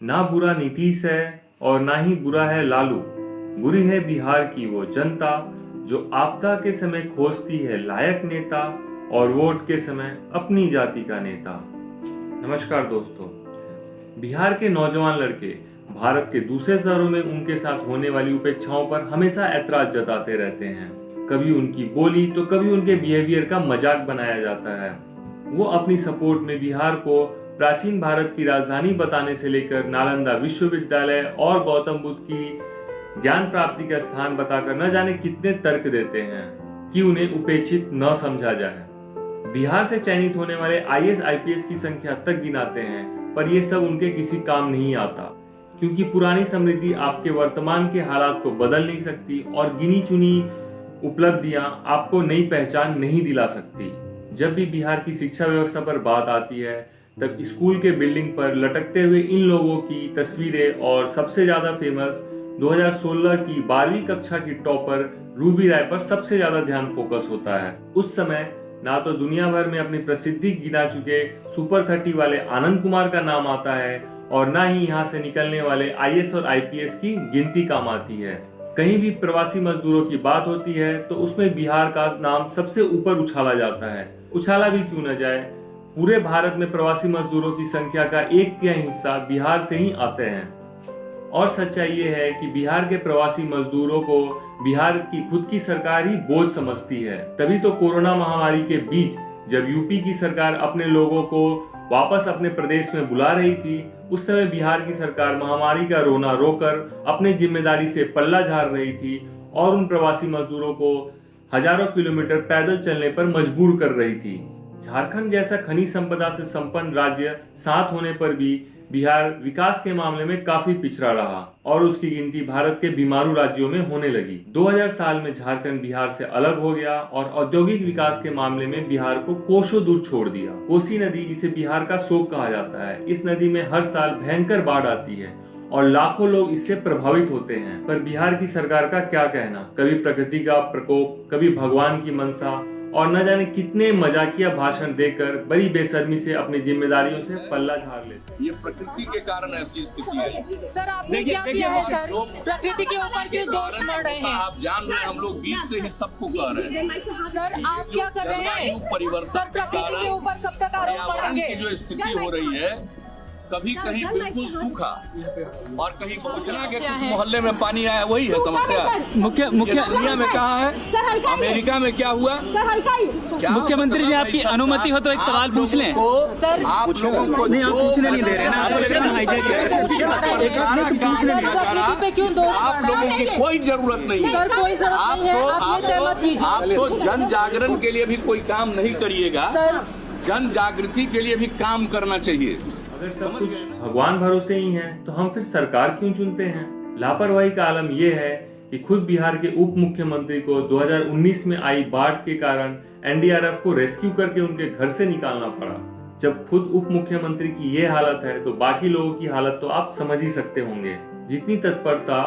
ना बुरा नीतीश है और ना ही बुरा है लालू, बुरी है बिहार की वो जनता जो आपदा के समय खोजती है लायक नेता और वोट के समय अपनी जाति का नेता। नमस्कार दोस्तों, बिहार के नौजवान लड़के भारत के दूसरे शहरों में उनके साथ होने वाली उपेक्षाओं पर हमेशा ऐतराज जताते रहते हैं। कभी उनकी बोली तो कभी उनके बिहेवियर का मजाक बनाया जाता है। वो अपनी सपोर्ट में बिहार को प्राचीन भारत की राजधानी बताने से लेकर नालंदा विश्वविद्यालय और गौतम बुद्ध की ज्ञान प्राप्ति का स्थान बताकर न जाने कितने तर्क देते हैं कि उन्हें उपेक्षित न समझा जाए। बिहार से चयनित होने वाले आईएएस आईपीएस की संख्या तक गिनाते हैं, पर ये सब उनके किसी काम नहीं आता, क्योंकि पुरानी समृद्धि आपके वर्तमान के हालात को बदल नहीं सकती और गिनी चुनी उपलब्धियां आपको नई पहचान नहीं दिला सकती। जब भी बिहार की शिक्षा व्यवस्था पर बात आती है, तब स्कूल के बिल्डिंग पर लटकते हुए इन लोगों की तस्वीरें और सबसे ज्यादा फेमस 2016 की 12वीं कक्षा की टॉपर रूबी राय पर सबसे ज्यादा ध्यान फोकस होता है। उस समय ना तो दुनिया भर में अपनी प्रसिद्धि गिना चुके सुपर 30 वाले आनंद कुमार का नाम आता है और ना ही यहाँ से निकलने वाले आईएएस और आईपीएस की गिनती काम आती है। कहीं भी प्रवासी मजदूरों की बात होती है तो उसमें बिहार का नाम सबसे ऊपर उछाला जाता है। उछाला भी क्यों न जाए, पूरे भारत में प्रवासी मजदूरों की संख्या का 1/3 हिस्सा बिहार से ही आते हैं। और सच्चाई ये है कि बिहार के प्रवासी मजदूरों को बिहार की खुद की सरकार ही बोझ समझती है। तभी तो कोरोना महामारी के बीच जब यूपी की सरकार अपने लोगों को वापस अपने प्रदेश में बुला रही थी, उस समय बिहार की सरकार महामारी का रोना रोकर अपनी जिम्मेदारी से पल्ला झाड़ रही थी और उन प्रवासी मजदूरों को हजारों किलोमीटर पैदल चलने पर मजबूर कर रही थी। झारखंड जैसा खनिज संपदा से संपन्न राज्य साथ होने पर भी बिहार विकास के मामले में काफी पिछड़ा रहा और उसकी गिनती भारत के बीमारू राज्यों में होने लगी। 2000 साल में झारखंड बिहार से अलग हो गया और औद्योगिक विकास के मामले में बिहार को कोसों दूर छोड़ दिया। कोसी नदी, जिसे बिहार का शोक कहा जाता है, इस नदी में हर साल भयंकर बाढ़ आती है और लाखों लोग इससे प्रभावित होते हैं। पर बिहार की सरकार का क्या कहना, कभी प्रकृति का प्रकोप, कभी भगवान की मनसा और न जाने कितने मजाकिया भाषण देकर बड़ी बेशर्मी से अपनी जिम्मेदारियों से पल्ला झाड़ लेते। ये प्रकृति के कारण ऐसी स्थिति है। सर आपने क्या किया है सर? प्रकृति के ऊपर क्यों दोष मढ़ रहे हैं? आप जान रहे हैं, हम लोग बीच से ही सबको कह रहे हैं। सर आप क्या कर रहे हैं? परिवर्तन सर प्रकृति के ऊपर कब तक आरोप पर्यावरण पड़ेंगे? की जो स्थिति हो रही है, कभी कहीं बिल्कुल सूखा और कहीं पहुंचना के कुछ मोहल्ले में पानी आया, वही है समस्या। मुख्य दुनिया में कहा है, अमेरिका में क्या हुआ? क्या मुख्यमंत्री जी आपकी अनुमति हो तो एक सवाल पूछ लें। आप लोगों को नहीं, आप पूछने नहीं दे रहे ना, आप लोगों की कोई जरूरत नहीं है। आप तो जन जागरण के लिए भी कोई काम नहीं करिएगा, जन जागृति के लिए भी काम करना चाहिए। अगर सब कुछ भगवान भरोसे ही है तो हम फिर सरकार क्यों चुनते हैं? लापरवाही का आलम यह है कि खुद बिहार के उप मुख्यमंत्री को 2019 में आई बाढ़ के कारण एनडीआरएफ को रेस्क्यू करके उनके घर से निकालना पड़ा। जब खुद उप मुख्यमंत्री की ये हालत है तो बाकी लोगों की हालत तो आप समझ ही सकते होंगे। जितनी तत्परता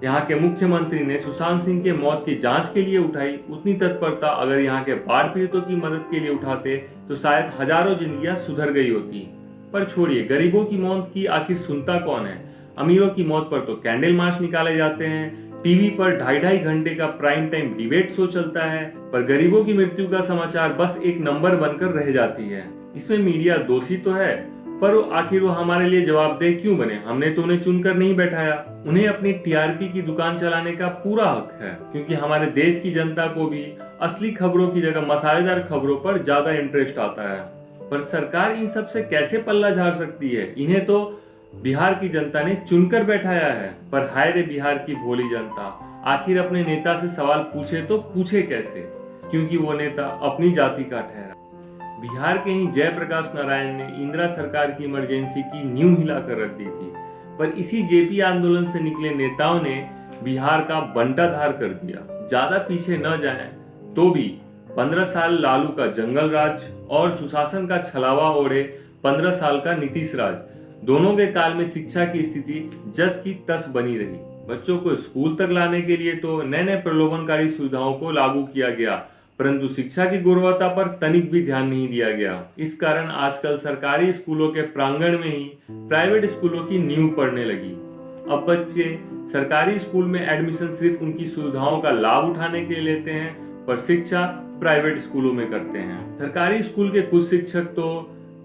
यहाँ के मुख्यमंत्री ने सुशांत सिंह के मौत की जांच के लिए उठाई, उतनी तत्परता अगर यहाँ के बाढ़ पीड़ितों की मदद के लिए उठाते तो शायद हजारों जिंदगियां सुधर गई होती। पर छोड़िए, गरीबों की मौत की आखिर सुनता कौन है? अमीरों की मौत पर तो कैंडल मार्च निकाले जाते हैं, टीवी पर 2.5 घंटे का प्राइम टाइम डिबेट शो चलता है, पर गरीबों की मृत्यु का समाचार बस एक नंबर बनकर रह जाती है। इसमें मीडिया दोषी तो है, पर आखिर वो हमारे लिए जवाबदेह क्यों बने? हमने तो उन्हें चुनकर नहीं बैठाया। उन्हें अपनी टीआरपी की दुकान चलाने का पूरा हक है, क्योंकि हमारे देश की जनता को भी असली खबरों की जगह मसालेदार खबरों पर ज्यादा इंटरेस्ट आता है। पर सरकार इन सब से कैसे पल्ला झाड़ सकती है? इन्हें तो बिहार की जनता ने चुनकर बैठाया है। पर हाय रे बिहार की भोली जनता, आखिर अपने नेता से सवाल पूछे तो पूछे कैसे? क्योंकि वो नेता अपनी जाति का ठहरा। बिहार के ही जयप्रकाश नारायण ने इंदिरा सरकार की इमरजेंसी की नींव हिलाकर रख दी थी, पर इसी जेपी आंदोलन से निकले नेताओं ने बिहार का बंटाधार कर दिया। ज्यादा पीछे न जाएं तो भी 15 साल लालू का जंगल राज और सुशासन का छलावा ओढ़े 15 साल का नीतीश राज, दोनों के काल में शिक्षा की स्थिति जस की तस बनी रही। बच्चों को स्कूल तक लाने के लिए तो नए नए प्रलोभनकारी सुविधाओं को लागू किया गया, परंतु शिक्षा की गुणवत्ता पर तनिक भी ध्यान नहीं दिया गया। इस कारण आजकल सरकारी स्कूलों के प्रांगण में ही प्राइवेट स्कूलों की नींव पड़ने लगी। अब बच्चे सरकारी स्कूल में एडमिशन सिर्फ उनकी सुविधाओं का लाभ उठाने के लिए लेते हैं, पर शिक्षा प्राइवेट स्कूलों में करते हैं। सरकारी स्कूल के कुछ शिक्षक तो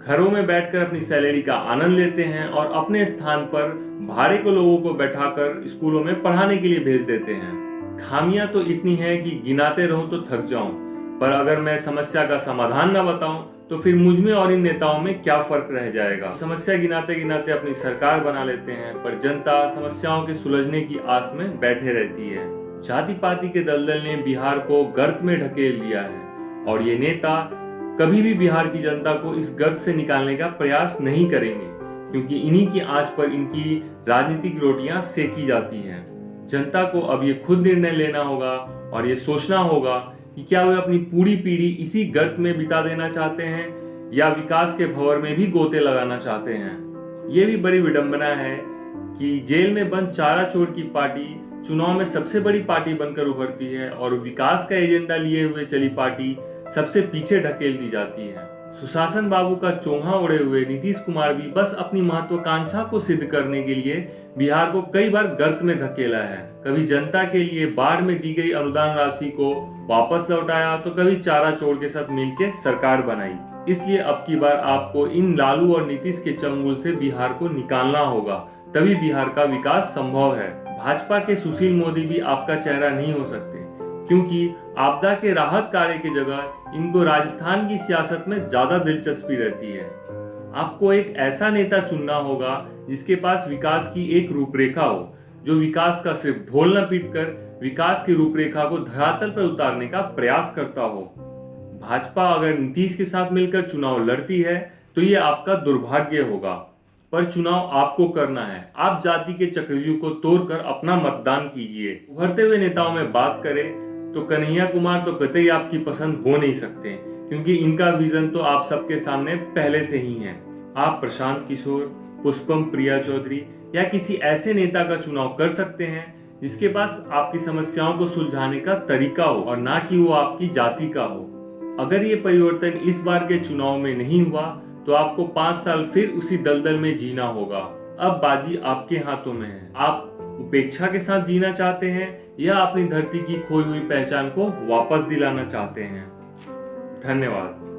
घरों में बैठकर अपनी सैलरी का आनंद लेते हैं और अपने स्थान पर भाड़े को लोगों को बैठाकर स्कूलों में पढ़ाने के लिए भेज देते हैं। खामियां तो इतनी हैं कि गिनाते रहूं तो थक जाऊं, पर अगर मैं समस्या का समाधान न बताऊं तो फिर मुझ में और इन नेताओं में क्या फर्क रह जाएगा। समस्या गिनाते गिनाते अपनी सरकार बना लेते हैं, पर जनता समस्याओं के सुलझने की आस में बैठे रहती है। जाति पाति के दलदल ने बिहार को गर्त में ढकेल दिया है और ये नेता कभी भी बिहार की जनता को इस गर्त से निकालने का प्रयास नहीं करेंगे, क्योंकि इन्हीं की आंच पर इनकी राजनीतिक रोटियां सेकी जाती हैं। जनता को अब ये खुद निर्णय लेना होगा और ये सोचना होगा कि क्या वे अपनी पूरी पीढ़ी इसी गर्त में बिता देना चाहते हैं या विकास के भंवर में भी गोते लगाना चाहते हैं। ये भी बड़ी विडंबना है कि जेल में बंद चारा चोर की पार्टी चुनाव में सबसे बड़ी पार्टी बनकर उभरती है और विकास का एजेंडा लिए हुए चली पार्टी सबसे पीछे ढकेल दी जाती है। सुशासन बाबू का चोंगा ओढ़े हुए नीतीश कुमार भी बस अपनी महत्वाकांक्षा को सिद्ध करने के लिए बिहार को कई बार गर्त में धकेला है। कभी जनता के लिए बाढ़ में दी गई अनुदान राशि को वापस लौटाया तो कभी चारा चोर के साथ मिलकर सरकार बनाई। इसलिए अब की बार आपको इन लालू और नीतीश के चंगुल से बिहार को निकालना होगा, तभी बिहार का विकास संभव है। भाजपा के सुशील मोदी भी आपका चेहरा नहीं हो सकते, क्योंकि आपदा के राहत कार्य की जगह इनको राजस्थान की सियासत में ज्यादा दिलचस्पी रहती है। आपको एक ऐसा नेता चुनना होगा जिसके पास विकास की एक रूपरेखा हो, जो विकास का सिर्फ ढोल न पीटकर विकास की रूपरेखा को धरातल पर उतारने का प्रयास करता हो। भाजपा अगर नीतीश के साथ मिलकर चुनाव लड़ती है तो ये आपका दुर्भाग्य होगा, पर चुनाव आपको करना है। आप जाति के चक्रव्यूह को तोड़कर अपना मतदान कीजिए। उभरते हुए नेताओं में बात करें तो कन्हैया कुमार तो कतई आपकी पसंद हो नहीं सकते, क्योंकि इनका विजन तो आप सबके सामने पहले से ही है। आप प्रशांत किशोर, पुष्पम प्रिया चौधरी या किसी ऐसे नेता का चुनाव कर सकते हैं जिसके पास आपकी समस्याओं को सुलझाने का तरीका हो और ना कि वो आपकी जाति का हो। अगर ये परिवर्तन इस बार के चुनाव में नहीं हुआ तो आपको 5 साल फिर उसी दलदल में जीना होगा। अब बाजी आपके हाथों में है। आप उपेक्षा के साथ जीना चाहते हैं या अपनी धरती की खोई हुई पहचान को वापस दिलाना चाहते हैं। धन्यवाद।